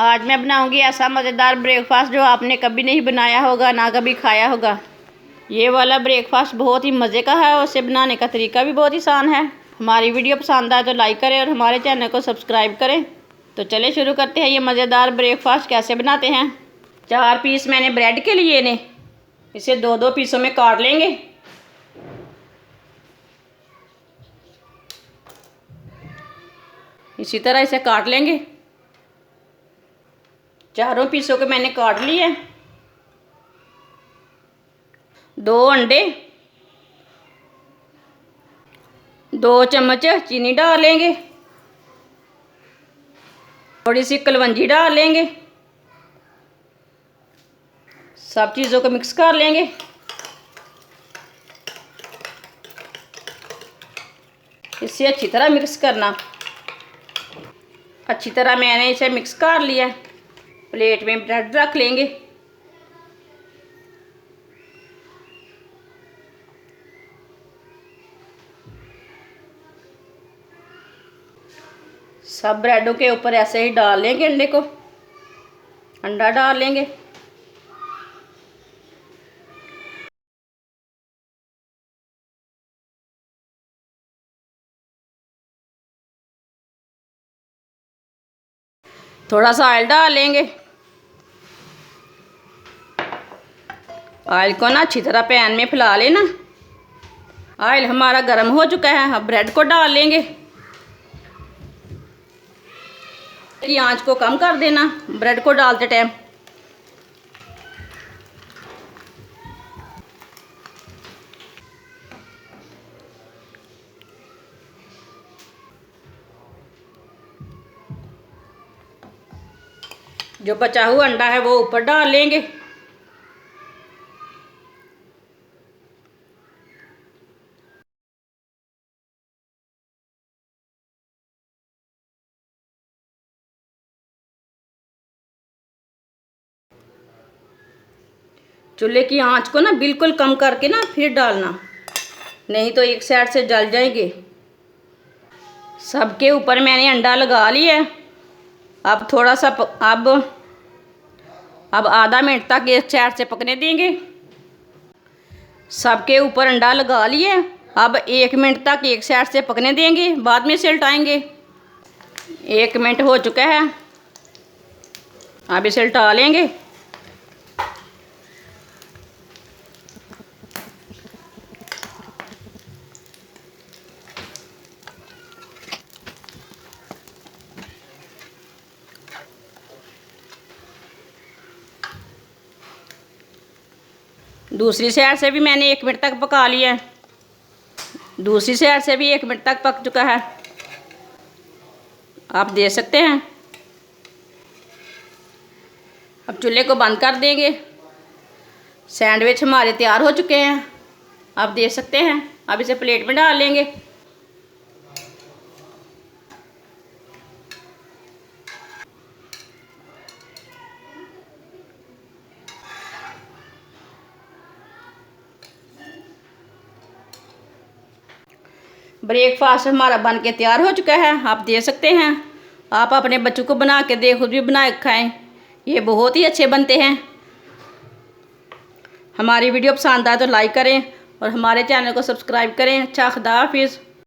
आज मैं बनाऊंगी ऐसा मज़ेदार ब्रेकफास्ट जो आपने कभी नहीं बनाया होगा ना कभी खाया होगा। ये वाला ब्रेकफास्ट बहुत ही मज़े का है और उसे बनाने का तरीका भी बहुत ही आसान है। हमारी वीडियो पसंद आए तो लाइक करें और हमारे चैनल को सब्सक्राइब करें। तो चले शुरू करते हैं ये मज़ेदार ब्रेकफास्ट कैसे बनाते हैं। 4 पीस मैंने ब्रेड के लिए ने इसे 2-2 पीसों में काट लेंगे। इसी तरह इसे काट लेंगे। चारों पीसों को मैंने काट लिया। 2 अंडे, 2 चम्मच चीनी डाल लेंगे, थोड़ी सी कलवंजी डाल लेंगे। सब चीज़ों को मिक्स कर लेंगे। इसे अच्छी तरह मिक्स करना। अच्छी तरह मैंने इसे मिक्स कर लिया। प्लेट में ब्रेड रख लेंगे। सब ब्रेडों के ऊपर ऐसे ही डाल लेंगे अंडे को। अंडा डाल लेंगे। थोड़ा सा ऑयल डाल लेंगे। ऑयल को ना अच्छी तरह पैन में फैला लेना। ऑयल हमारा गर्म हो चुका है। अब ब्रेड को डाल लेंगे। की आंच को कम कर देना ब्रेड को डालते टाइम। जो बचा हुआ अंडा है वो ऊपर डाल लेंगे। चूल्हे की आंच को ना बिल्कुल कम करके ना फिर डालना, नहीं तो एक साइड से जल जाएंगे। सबके ऊपर मैंने अंडा लगा लिया है। अब थोड़ा सा अब आधा मिनट तक एक साइड से पकने देंगे। सबके ऊपर अंडा लगा लिए। अब 1 मिनट तक एक साइड से पकने देंगे, बाद में इसे उल्टाएंगे। 1 मिनट हो चुका है। अब इसे उल्टा लेंगे। दूसरी साइड से भी मैंने 1 मिनट तक पका लिया है। दूसरी साइड से भी 1 मिनट तक पक चुका है। आप देख सकते हैं। अब चूल्हे को बंद कर देंगे। सैंडविच हमारे तैयार हो चुके हैं, आप देख सकते हैं। अब इसे प्लेट में डाल लेंगे। ब्रेकफास्ट हमारा बन के तैयार हो चुका है, आप देख सकते हैं। आप अपने बच्चों को बना के दे, खुद भी बना के खाएँ। ये बहुत ही अच्छे बनते हैं। हमारी वीडियो पसंद आए तो लाइक करें और हमारे चैनल को सब्सक्राइब करें। अच्छा, खुदा हाफिज़।